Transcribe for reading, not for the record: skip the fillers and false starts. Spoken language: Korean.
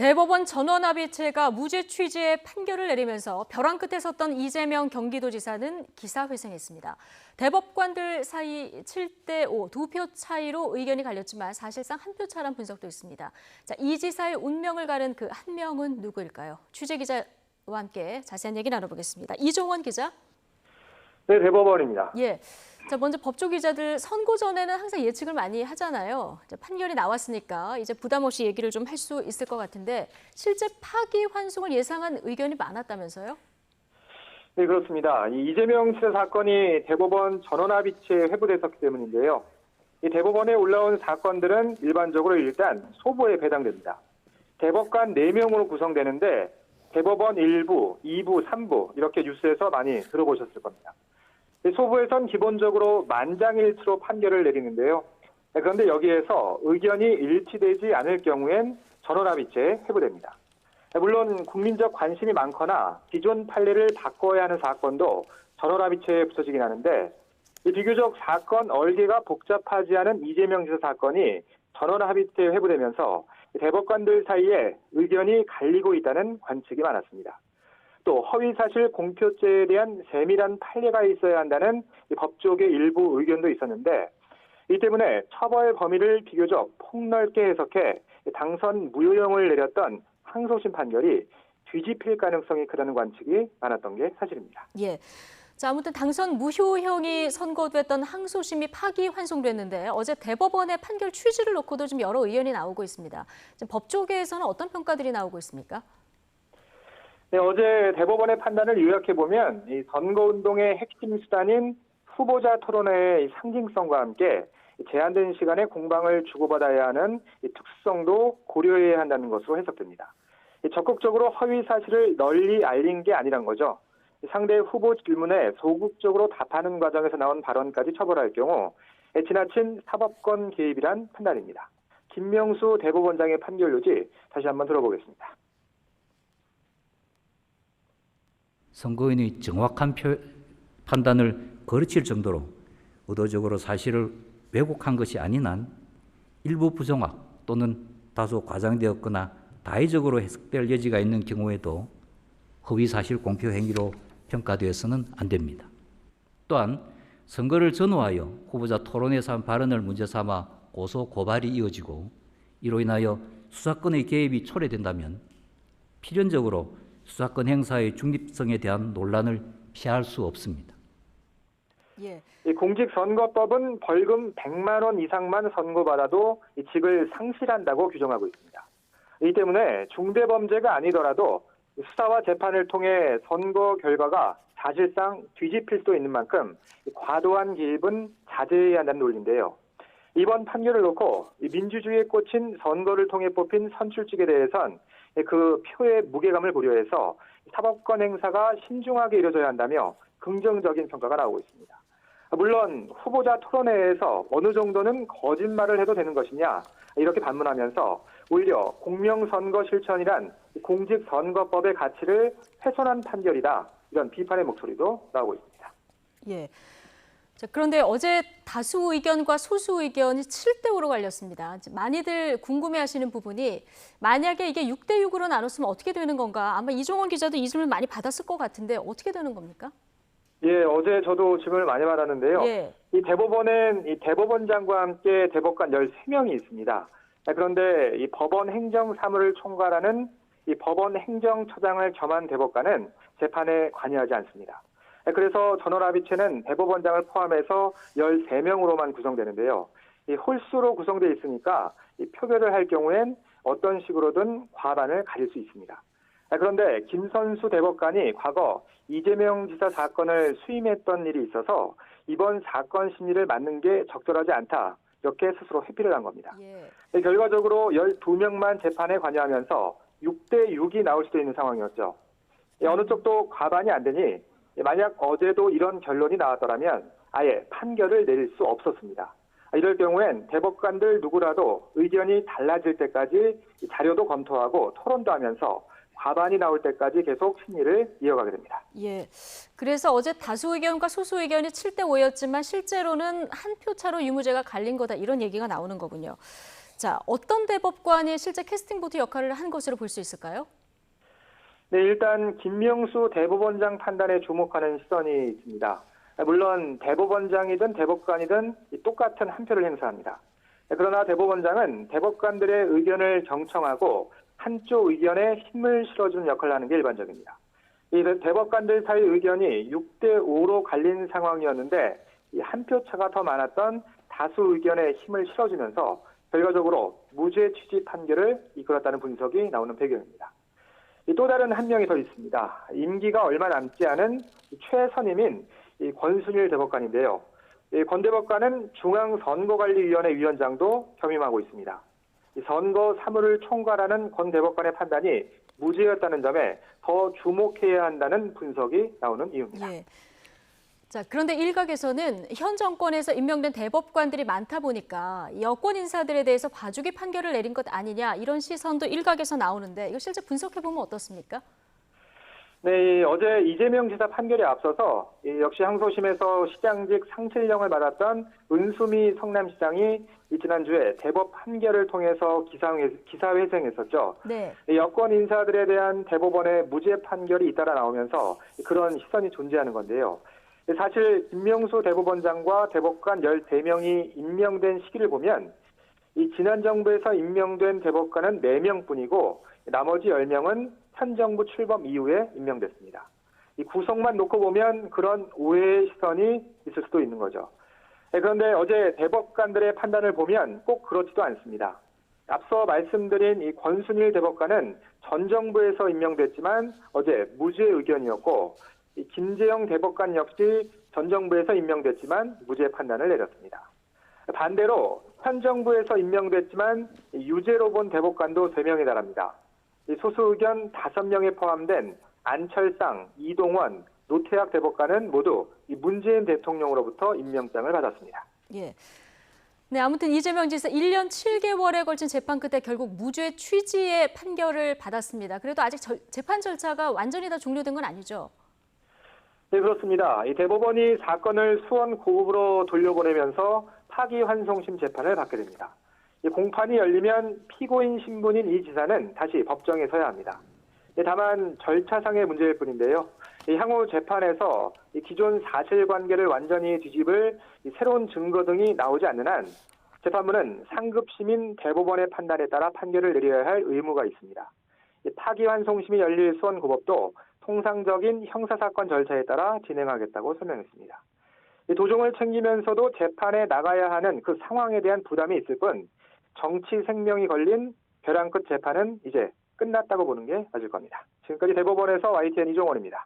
대법원 전원합의체가 무죄 취지의 판결을 내리면서 벼랑 끝에 섰던 이재명 경기도지사는 기사회생했습니다. 대법관들 사이 7대5 2표 차이로 의견이 갈렸지만 사실상 한 표 차란 분석도 있습니다. 자, 이 지사의 운명을 가른 그 한 명은 누구일까요? 취재 기자와 함께 자세한 얘기 나눠보겠습니다. 이종원 기자. 네, 대법원입니다. 예. 자, 먼저 법조 기자들 선고 전에는 항상 예측을 많이 하잖아요. 이제 판결이 나왔으니까 이제 부담 없이 얘기를 좀 할 수 있을 것 같은데 실제 파기환송을 예상한 의견이 많았다면서요? 네, 그렇습니다. 이 이재명 지사 사건이 대법원 전원합의체에 회부됐었기 때문인데요. 이 대법원에 올라온 사건들은 일반적으로 일단 소부에 배당됩니다. 대법관 4명으로 구성되는데 대법원 1부, 2부, 3부 이렇게 뉴스에서 많이 들어보셨을 겁니다. 소부에선 기본적으로 만장일치로 판결을 내리는데요. 그런데 여기에서 의견이 일치되지 않을 경우엔 전원합의체에 회부됩니다. 물론 국민적 관심이 많거나 기존 판례를 바꿔야 하는 사건도 전원합의체에 붙여지긴 하는데 비교적 사건 얼개가 복잡하지 않은 이재명 지사 사건이 전원합의체에 회부되면서 대법관들 사이에 의견이 갈리고 있다는 관측이 많았습니다. 또 허위사실 공표죄에 대한 세밀한 판례가 있어야 한다는 법조계 일부 의견도 있었는데 이 때문에 처벌 범위를 비교적 폭넓게 해석해 당선 무효형을 내렸던 항소심 판결이 뒤집힐 가능성이 크다는 관측이 많았던 게 사실입니다. 예. 자, 아무튼 당선 무효형이 선고됐던 항소심이 파기환송됐는데 어제 대법원의 판결 취지를 놓고도 좀 여러 의견이 나오고 있습니다. 지금 법조계에서는 어떤 평가들이 나오고 있습니까? 네, 어제 대법원의 판단을 요약해보면 이 선거운동의 핵심 수단인 후보자 토론회의 상징성과 함께 제한된 시간에 공방을 주고받아야 하는 특수성도 고려해야 한다는 것으로 해석됩니다. 적극적으로 허위 사실을 널리 알린 게 아니란 거죠. 상대 후보 질문에 소극적으로 답하는 과정에서 나온 발언까지 처벌할 경우 지나친 사법권 개입이란 판단입니다. 김명수 대법원장의 판결 요지 다시 한번 들어보겠습니다. 선거인의 정확한 판단을 거르칠 정도로 의도적으로 사실을 왜곡한 것이 아닌 한 일부 부정확 또는 다소 과장되었거나 다의적으로 해석될 여지가 있는 경우에도 허위사실 공표 행위로 평가되어서는 안 됩니다. 또한 선거를 전후하여 후보자 토론에서 한 발언을 문제 삼아 고소, 고발이 이어지고 이로 인하여 수사권의 개입이 초래된다면 필연적으로 수사권 행사의 중립성에 대한 논란을 피할 수 없습니다. 예. 이 공직선거법은 벌금 100만 원 이상만 선고받아도 이 직을 상실한다고 규정하고 있습니다. 이 때문에 중대범죄가 아니더라도 수사와 재판을 통해 선거 결과가 사실상 뒤집힐 수도 있는 만큼 과도한 개입은 자제해야 한다는 논리인데요. 이번 판결을 놓고 민주주의에 꽂힌 선거를 통해 뽑힌 선출직에 대해선 그 표의 무게감을 고려해서 사법권 행사가 신중하게 이루어져야 한다며 긍정적인 평가가 나오고 있습니다. 물론 후보자 토론회에서 어느 정도는 거짓말을 해도 되는 것이냐 이렇게 반문하면서 오히려 공명선거 실천이란 공직선거법의 가치를 훼손한 판결이다 이런 비판의 목소리도 나오고 있습니다. 예. 자, 그런데 어제 다수 의견과 소수 의견이 7대5로 갈렸습니다. 많이들 궁금해하시는 부분이 만약에 이게 6대6으로 나눴으면 어떻게 되는 건가? 아마 이종원 기자도 이 질문 많이 받았을 것 같은데 어떻게 되는 겁니까? 예, 어제 저도 질문을 많이 받았는데요. 예. 이 대법원은 이 대법원장과 함께 대법관 13명이 있습니다. 그런데 이 법원 행정사무를 총괄하는 이 법원 행정처장을 겸한 대법관은 재판에 관여하지 않습니다. 그래서 전원합의체는 대법원장을 포함해서 13명으로만 구성되는데요. 이 홀수로 구성되어 있으니까 이 표결을 할 경우엔 어떤 식으로든 과반을 가질 수 있습니다. 그런데 김선수 대법관이 과거 이재명 지사 사건을 수임했던 일이 있어서 이번 사건 심리를 맡는 게 적절하지 않다. 이렇게 스스로 회피를 한 겁니다. 예. 결과적으로 12명만 재판에 관여하면서 6대6이 나올 수도 있는 상황이었죠. 어느 쪽도 과반이 안 되니 만약 어제도 이런 결론이 나왔더라면 아예 판결을 내릴 수 없었습니다. 이럴 경우엔 대법관들 누구라도 의견이 달라질 때까지 자료도 검토하고 토론도 하면서 과반이 나올 때까지 계속 심리를 이어가게 됩니다. 예. 그래서 어제 다수 의견과 소수 의견이 7대5였지만 실제로는 한 표 차로 유무죄가 갈린 거다 이런 얘기가 나오는 거군요. 자, 어떤 대법관이 실제 캐스팅보드 역할을 한 것으로 볼 수 있을까요? 네, 일단 김명수 대법원장 판단에 주목하는 시선이 있습니다. 물론 대법원장이든 대법관이든 똑같은 한 표를 행사합니다. 그러나 대법원장은 대법관들의 의견을 경청하고 한쪽 의견에 힘을 실어주는 역할을 하는 게 일반적입니다. 이 대법관들 사이 의견이 6대5로 갈린 상황이었는데 한 표 차가 더 많았던 다수 의견에 힘을 실어주면서 결과적으로 무죄 취지 판결을 이끌었다는 분석이 나오는 배경입니다. 또 다른 한 명이 더 있습니다. 임기가 얼마 남지 않은 최선임인 권순일 대법관인데요. 권 대법관은 중앙선거관리위원회 위원장도 겸임하고 있습니다. 선거 사무를 총괄하는 권 대법관의 판단이 무죄였다는 점에 더 주목해야 한다는 분석이 나오는 이유입니다. 예. 자, 그런데 일각에서는 현 정권에서 임명된 대법관들이 많다 보니까 여권 인사들에 대해서 봐주기 판결을 내린 것 아니냐 이런 시선도 일각에서 나오는데 이거 실제 분석해보면 어떻습니까? 네, 어제 이재명 지사 판결에 앞서서 역시 항소심에서 시장직 상실령을 받았던 은수미 성남시장이 지난주에 대법 판결을 통해서 기사회생했었죠. 네. 여권 인사들에 대한 대법원의 무죄 판결이 잇따라 나오면서 그런 시선이 존재하는 건데요. 사실 김명수 대법원장과 대법관 13명이 임명된 시기를 보면 이 지난 정부에서 임명된 대법관은 4명뿐이고 나머지 10명은 현 정부 출범 이후에 임명됐습니다. 이 구성만 놓고 보면 그런 오해의 시선이 있을 수도 있는 거죠. 그런데 어제 대법관들의 판단을 보면 꼭 그렇지도 않습니다. 앞서 말씀드린 이 권순일 대법관은 전 정부에서 임명됐지만 어제 무죄 의견이었고 이 김재영 대법관 역시 전 정부에서 임명됐지만 무죄 판단을 내렸습니다. 반대로 현 정부에서 임명됐지만 유죄로 본 대법관도 3명에 달합니다. 소수 의견 5명에 포함된 안철상, 이동원, 노태학 대법관은 모두 문재인 대통령으로부터 임명장을 받았습니다. 예. 네, 아무튼 이재명 지사 1년 7개월에 걸친 재판 끝에 결국 무죄 취지의 판결을 받았습니다. 그래도 아직 재판 절차가 완전히 다 종료된 건 아니죠? 네, 그렇습니다. 이 대법원이 사건을 수원 고급으로 돌려보내면서 파기환송심 재판을 받게 됩니다. 이 공판이 열리면 피고인 신분인 이 지사는 다시 법정에 서야 합니다. 다만 절차상의 문제일 뿐인데요. 향후 재판에서 기존 사실관계를 완전히 뒤집을 새로운 증거 등이 나오지 않는 한 재판부는 상급심인 대법원의 판단에 따라 판결을 내려야 할 의무가 있습니다. 파기환송심이 열릴 수원고법도 통상적인 형사사건 절차에 따라 진행하겠다고 설명했습니다. 도종을 챙기면서도 재판에 나가야 하는 그 상황에 대한 부담이 있을 뿐 정치 생명이 걸린 벼랑 끝 재판은 이제 끝났다고 보는 게 맞을 겁니다. 지금까지 대법원에서 YTN 이종원입니다.